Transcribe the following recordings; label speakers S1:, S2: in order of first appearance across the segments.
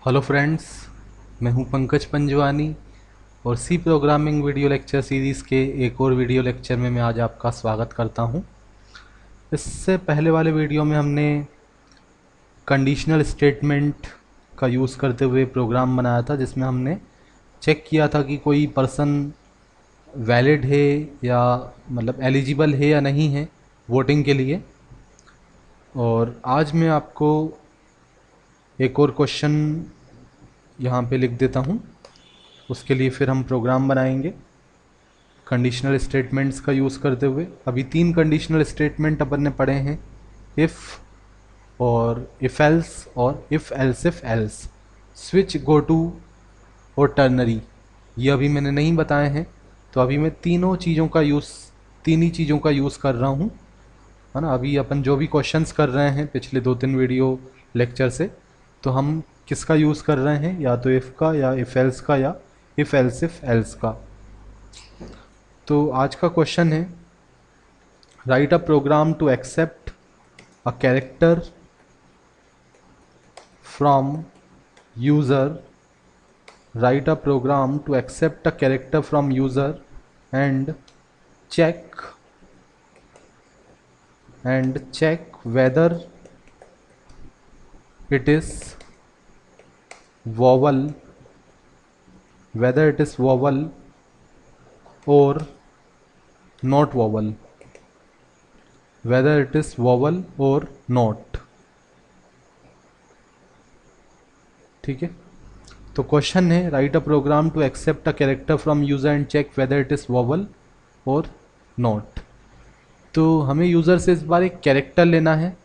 S1: Hello friends, मैं हूं पंकज पंजवानी और C programming video lecture series के एक और वीडियो लेक्चर में मैं आज आपका स्वागत करता हूं। इससे पहले वाले वीडियो में हमने कंडीशनल स्टेटमेंट का यूज़ करते हुए प्रोग्राम बनाया था, जिसमें हमने चेक किया था कि कोई पर्सन वैलिड है या मतलब एलिजिबल है या नहीं है वोटिंग के लिए। और आज मैं आपको एक और क्वेश्चन यहाँ पे लिख देता हूँ, उसके लिए फिर हम प्रोग्राम बनाएंगे कंडीशनल स्टेटमेंट्स का यूज़ करते हुए। अभी 3 कंडीशनल स्टेटमेंट अपन ने पढ़े हैं, इफ़ और इफ़ एल्स और if else if else, switch, goto और टर्नरी। ये अभी मैंने नहीं बताए हैं, तो अभी मैं तीन ही चीज़ों का यूज़ कर रहा हूँ, है ना। अभी अपन जो भी क्वेश्चंस कर रहे हैं पिछले 2-3 वीडियो लेक्चर से, तो हम किसका यूज़ कर रहे हैं, या तो इफ़ का या इफ़ एल्स का या इफ़ एल्स इफ़ एल्स का। तो आज का क्वेश्चन है, write a program to accept a character from user, write a program to accept a character from user and check whether it is vowel or not vowel, whether it is vowel or not। ठीक है, तो question है, write a program to accept a character from user and check whether it is vowel or not. तो हमें user से इस बार एक character लेना है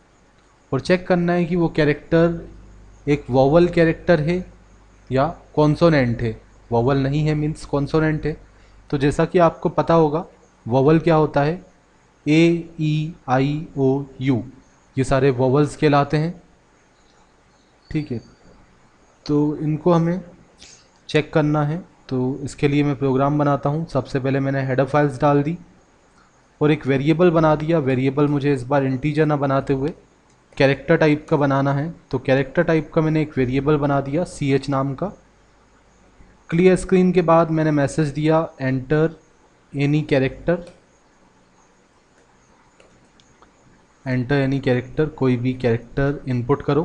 S1: और चेक करना है कि वो कैरेक्टर एक वॉवल कैरेक्टर है या कॉन्सोनेंट है। वॉवल नहीं है मीन्स कॉन्सोनेंट है। तो जैसा कि आपको पता होगा, वॉवल क्या होता है, ए, ई, आई, ओ, यू, ये सारे वॉवल्स कहलाते हैं। ठीक है, तो इनको हमें चेक करना है। तो इसके लिए मैं प्रोग्राम बनाता हूँ। सबसे पहले मैंने हेडर फाइल्स डाल दी और एक वेरिएबल बना दिया। वेरिएबल मुझे इस बार इंटीजर ना बनाते हुए कैरेक्टर टाइप का बनाना है, तो कैरेक्टर टाइप का मैंने एक वेरिएबल बना दिया ch नाम का। क्लियर स्क्रीन के बाद मैंने मैसेज दिया, enter any character, enter any character, कोई भी कैरेक्टर इनपुट करो।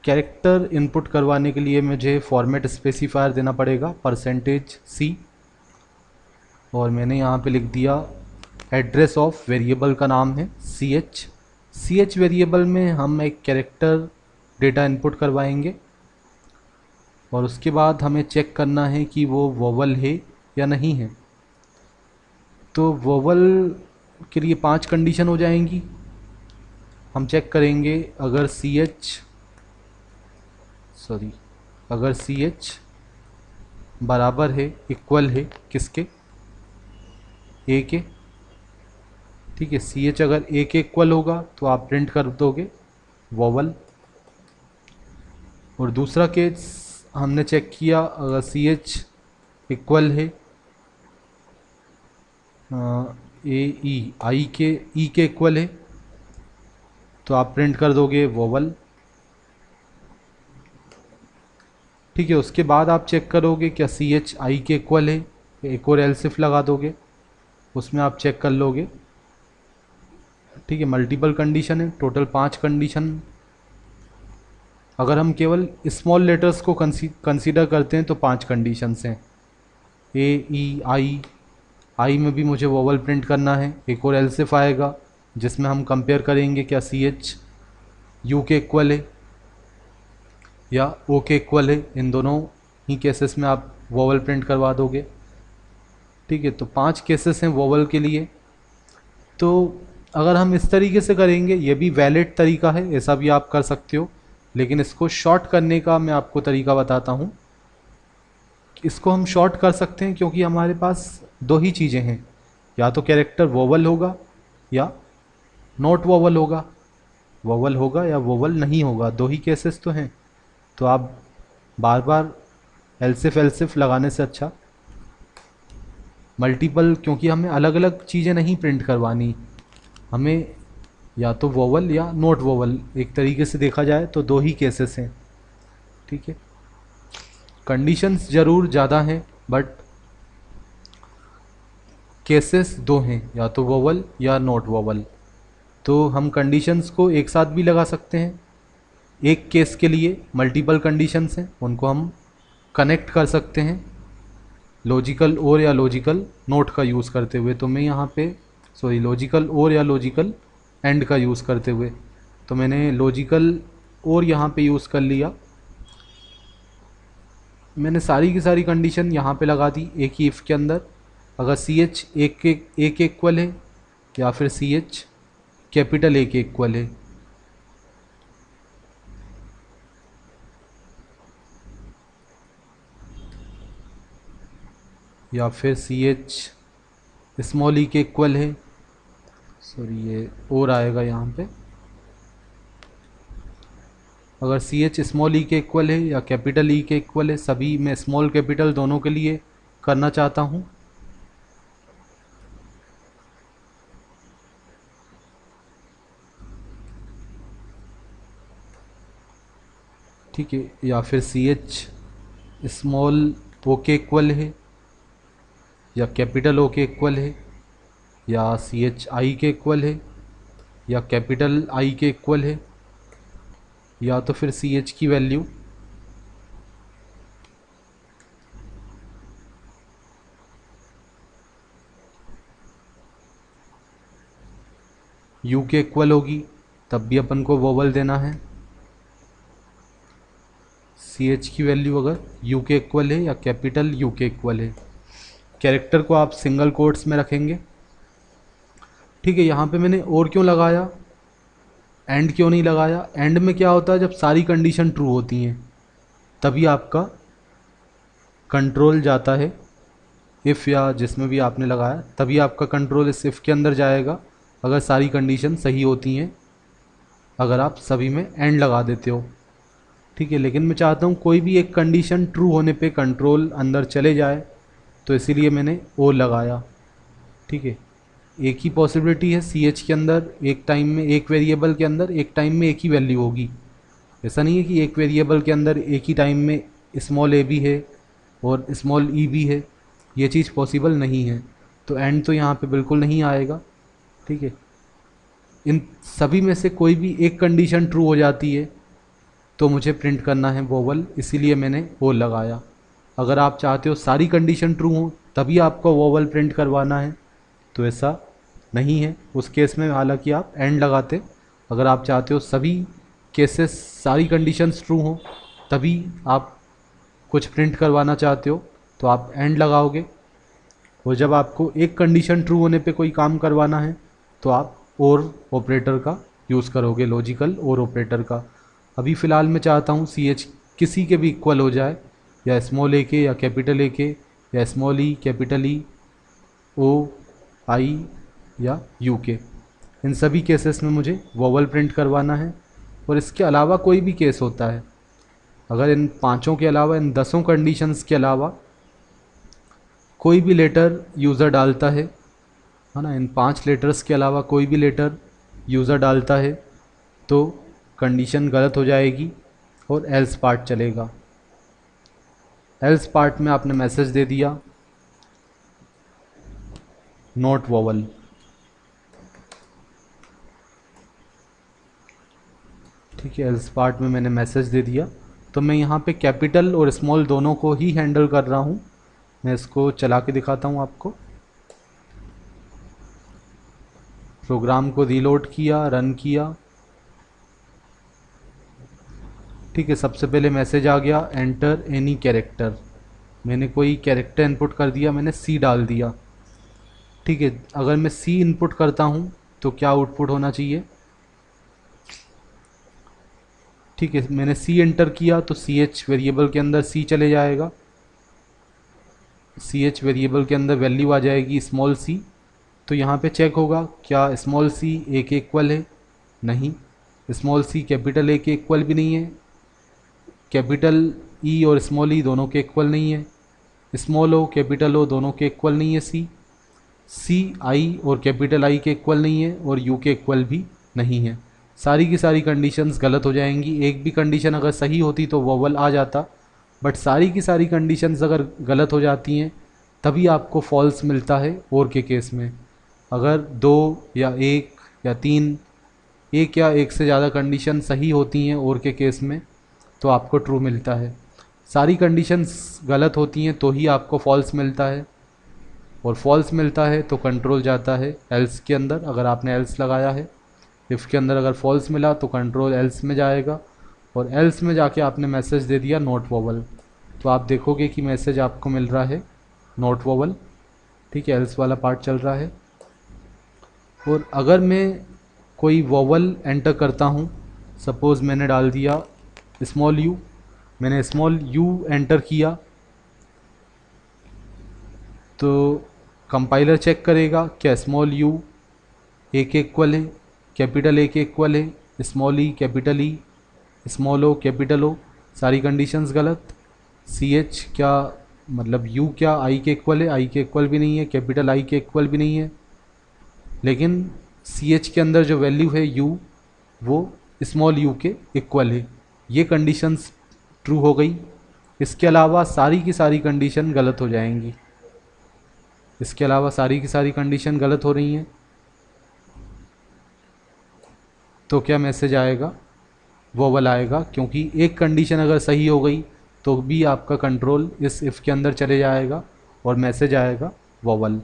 S1: कैरेक्टर इनपुट करवाने के लिए मुझे फॉर्मेट स्पेसिफायर देना पड़ेगा %c, और मैंने यहाँ पे लिख दिया एड्रेस ऑफ वेरिएबल का नाम है ch वेरिएबल में हम एक कैरेक्टर डेटा इनपुट करवाएंगे और उसके बाद हमें चेक करना है कि वो वोवल है या नहीं है। तो वोवल के लिए 5 कंडीशन हो जाएंगी। हम चेक करेंगे अगर ch बराबर है, इक्वल है किसके, ए के। ठीक है, ch अगर ए के इक्वल होगा तो आप प्रिंट कर दोगे वोवल। और दूसरा केस हमने चेक किया, अगर ch इक्वल है ए, ई, आई के, ई के इक्वल है, तो आप प्रिंट कर दोगे वोवल। ठीक है, उसके बाद आप चेक करोगे क्या ch आई के इक्वल है, एक और एल्स इफ लगा दोगे, उसमें आप चेक कर लोगे। ठीक है, मल्टीपल कंडीशन है, टोटल 5 कंडीशन। अगर हम केवल स्मॉल लेटर्स को कंसीडर करते हैं तो 5 कंडीशंस हैं, ए, ई, आई में भी मुझे वोवल प्रिंट करना है। एक और एल्स इफ आएगा जिसमें हम कंपेयर करेंगे क्या ch यू के इक्वल है या ओ के इक्वल है। इन दोनों ही केसेस में आप वोवल प्रिंट करवा दोगे। ठीक है, तो 5 केसेस हैं वोवल के लिए। तो अगर हम इस तरीके से करेंगे, ये भी वैलिड तरीका है, ऐसा भी आप कर सकते हो, लेकिन इसको शॉर्ट करने का मैं आपको तरीका बताता हूँ। इसको हम शॉर्ट कर सकते हैं क्योंकि हमारे पास 2 ही चीज़ें हैं, या तो कैरेक्टर वोवल होगा या नॉट वोवल होगा। वोवल होगा या वोवल नहीं होगा, 2 ही केसेस तो हैं। तो आप बार बार एल्सिफ लगाने से अच्छा मल्टीपल, क्योंकि हमें अलग अलग चीज़ें नहीं प्रिंट करवानी, हमें या तो वोवल या नॉट वोवल, एक तरीके से देखा जाए तो 2 ही केसेस हैं। ठीक है, कंडीशंस ज़रूर ज़्यादा हैं बट केसेस दो हैं, या तो वोवल या नॉट वोवल। तो हम कंडीशंस को एक साथ भी लगा सकते हैं, एक केस के लिए मल्टीपल कंडीशंस हैं, उनको हम कनेक्ट कर सकते हैं लॉजिकल और या लॉजिकल नोट का यूज़ करते हुए। तो मैं यहाँ पे लॉजिकल और या लॉजिकल एंड का यूज़ करते हुए, तो मैंने लॉजिकल और यहाँ पे यूज़ कर लिया। मैंने सारी की सारी कंडीशन यहाँ पे लगा दी एक ही इफ़ के अंदर। अगर सी एच एक इक्वल है या फिर सी एच कैपिटल ए के इक्वल है, या फिर सी एच स्मॉल ई के इक्वल है, सॉरी ये और आएगा यहाँ पे, अगर सी एच स्मॉल ई के इक्वल है या कैपिटल ई के इक्वल है, सभी मैं स्मॉल कैपिटल दोनों के लिए करना चाहता हूँ। ठीक है, या फिर सी एच स्मॉल ओ के इक्वल है या कैपिटल ओ के इक्वल है, या सी एच आई के इक्वल है या कैपिटल आई के इक्वल है, या तो फिर सी एच की वैल्यू यू के इक्वल होगी, तब भी अपन को वोवल देना है। सी एच की वैल्यू अगर यू के इक्वल है या कैपिटल यू के इक्वल है, कैरेक्टर को आप सिंगल कोट्स में रखेंगे। ठीक है, यहाँ पे मैंने और क्यों लगाया, एंड क्यों नहीं लगाया? एंड में क्या होता है, जब सारी कंडीशन ट्रू होती हैं तभी आपका कंट्रोल जाता है, इफ़ या जिसमें भी आपने लगाया तभी आपका कंट्रोल इस इफ़ के अंदर जाएगा अगर सारी कंडीशन सही होती हैं, अगर आप सभी में एंड लगा देते हो। ठीक है, लेकिन मैं चाहता हूँ कोई भी एक कंडीशन ट्रू होने पे कंट्रोल अंदर चले जाए, तो इसीलिए मैंने ओ लगाया। ठीक है, एक ही पॉसिबिलिटी है सी एच के अंदर, एक टाइम में एक वेरिएबल के अंदर एक टाइम में एक ही वैल्यू होगी। ऐसा नहीं है कि एक वेरिएबल के अंदर एक ही टाइम में स्मॉल ए भी है और स्मॉल ई भी है, ये चीज़ पॉसिबल नहीं है। तो एंड तो यहाँ पे बिल्कुल नहीं आएगा। ठीक है, इन सभी में से कोई भी एक कंडीशन ट्रू हो जाती है तो मुझे प्रिंट करना है वोवल, इसीलिए मैंने वो लगाया। अगर आप चाहते हो सारी कंडीशन ट्रू हो तभी आपको वोवल प्रिंट करवाना है तो ऐसा नहीं है, उस केस में हालांकि आप एंड लगाते। अगर आप चाहते हो सभी केसेस सारी कंडीशंस ट्रू हो तभी आप कुछ प्रिंट करवाना चाहते हो तो आप एंड लगाओगे, और जब आपको एक कंडीशन ट्रू होने पे कोई काम करवाना है तो आप और ऑपरेटर का यूज़ करोगे, लॉजिकल और ऑपरेटर का। अभी फ़िलहाल मैं चाहता हूँ सी एच किसी के भी इक्वल हो जाए, या स्मॉल ए के या कैपिटल ए के या स्मॉल ई कैपिटल ई ओ आई या यू के, इन सभी केसेस में मुझे वोवल प्रिंट करवाना है। और इसके अलावा कोई भी केस होता है, अगर इन पांचों के अलावा इन 10 कंडीशंस के अलावा कोई भी लेटर यूज़र डालता है ना, इन 5 लेटर्स के अलावा कोई भी लेटर यूज़र डालता है तो कंडीशन गलत हो जाएगी और एल्स पार्ट चलेगा। एल्स पार्ट में आपने मैसेज दे दिया नॉट वोवल, ठीक है, एल्स पार्ट में मैंने मैसेज दे दिया। तो मैं यहाँ पे कैपिटल और स्मॉल दोनों को ही हैंडल कर रहा हूँ। मैं इसको चला के दिखाता हूँ आपको। प्रोग्राम को रीलोड किया, रन किया। ठीक है, सबसे पहले मैसेज आ गया एंटर एनी कैरेक्टर, मैंने कोई कैरेक्टर इनपुट कर दिया, मैंने सी डाल दिया। ठीक है, अगर मैं सी इनपुट करता हूँ तो क्या आउटपुट होना चाहिए? ठीक है, मैंने सी एंटर किया तो सी एच वेरिएबल के अंदर सी चले जाएगा, सी एच वेरिएबल के अंदर वैल्यू आ जाएगी स्मॉल सी। तो यहाँ पे चेक होगा क्या स्मॉल सी ए के इक्वल है? नहीं, स्मॉल सी कैपिटल ए के इक्वल भी नहीं है, कैपिटल ई और स्मॉल ई दोनों के इक्वल नहीं है, स्मॉल ओ कैपिटल ओ दोनों के इक्वल नहीं है, सी आई और कैपिटल आई के इक्वल नहीं है, और यू के इक्वल भी नहीं है। सारी की सारी कंडीशंस गलत हो जाएंगी। एक भी कंडीशन अगर सही होती तो वोवल आ जाता, बट सारी की सारी कंडीशंस अगर गलत हो जाती हैं तभी आपको फॉल्स मिलता है और के केस में। अगर दो या एक या तीन, एक या एक से ज़्यादा कंडीशन सही होती हैं और के केस में तो आपको ट्रू मिलता है। सारी कंडीशंस गलत होती हैं तो ही आपको फॉल्स मिलता है, और फॉल्स मिलता है तो कंट्रोल जाता है एल्स के अंदर। अगर आपने एल्स लगाया है, इफ़ के अंदर अगर फॉल्स मिला तो कंट्रोल एल्स में जाएगा, और एल्स में जाके आपने मैसेज दे दिया नॉट वोवल, तो आप देखोगे कि मैसेज आपको मिल रहा है नॉट वोवल। ठीक है, एल्स वाला पार्ट चल रहा है। और अगर मैं कोई वोवल एंटर करता हूँ, सपोज़ मैंने डाल दिया स्मॉल यू, मैंने स्मॉल यू एंटर किया, तो कंपाइलर चेक करेगा क्या स्मॉल यू ए के इक्वल है, कैपिटल ए के इक्वल है, small e capital E, small o capital O, सारी कंडीशंस गलत। सी एच क्या मतलब यू क्या आई के इक्वल है, आई के इक्वल भी नहीं है, कैपिटल आई के इक्वल भी नहीं है, लेकिन सी एच के अंदर जो वैल्यू है यू वो स्मॉल यू के इक्वल है। ये कंडीशंस ट्रू हो गई। इसके अलावा सारी की सारी कंडीशन गलत हो जाएंगी। इसके अलावा सारी की सारी कंडीशन गलत हो रही हैं, तो क्या मैसेज आएगा, वोवल आएगा, क्योंकि एक कंडीशन अगर सही हो गई तो भी आपका कंट्रोल इस इफ़ के अंदर चले जाएगा और मैसेज आएगा वोवल।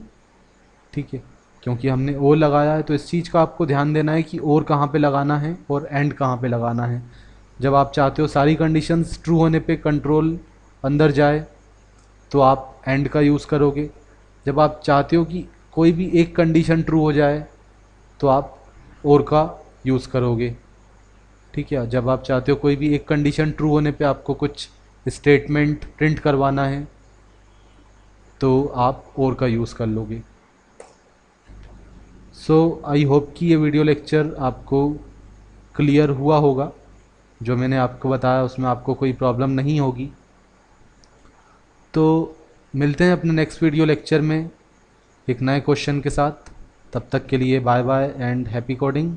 S1: ठीक है, क्योंकि हमने ओ लगाया है तो इस चीज़ का आपको ध्यान देना है कि और कहाँ पे लगाना है और एंड कहाँ पे लगाना है। जब आप चाहते हो सारी कंडीशंस ट्रू होने पे कंट्रोल अंदर जाए तो आप एंड का यूज़ करोगे। जब आप चाहते हो कि कोई भी एक कंडीशन ट्रू हो जाए तो आप और का यूज़ करोगे। ठीक है, जब आप चाहते हो कोई भी एक कंडीशन ट्रू होने पे आपको कुछ स्टेटमेंट प्रिंट करवाना है तो आप और का यूज़ कर लोगे। सो आई होप कि ये वीडियो लेक्चर आपको क्लियर हुआ होगा। जो मैंने आपको बताया उसमें आपको कोई प्रॉब्लम नहीं होगी। तो मिलते हैं अपने नेक्स्ट वीडियो लेक्चर में एक नए क्वेश्चन के साथ। तब तक के लिए bye bye and happy coding.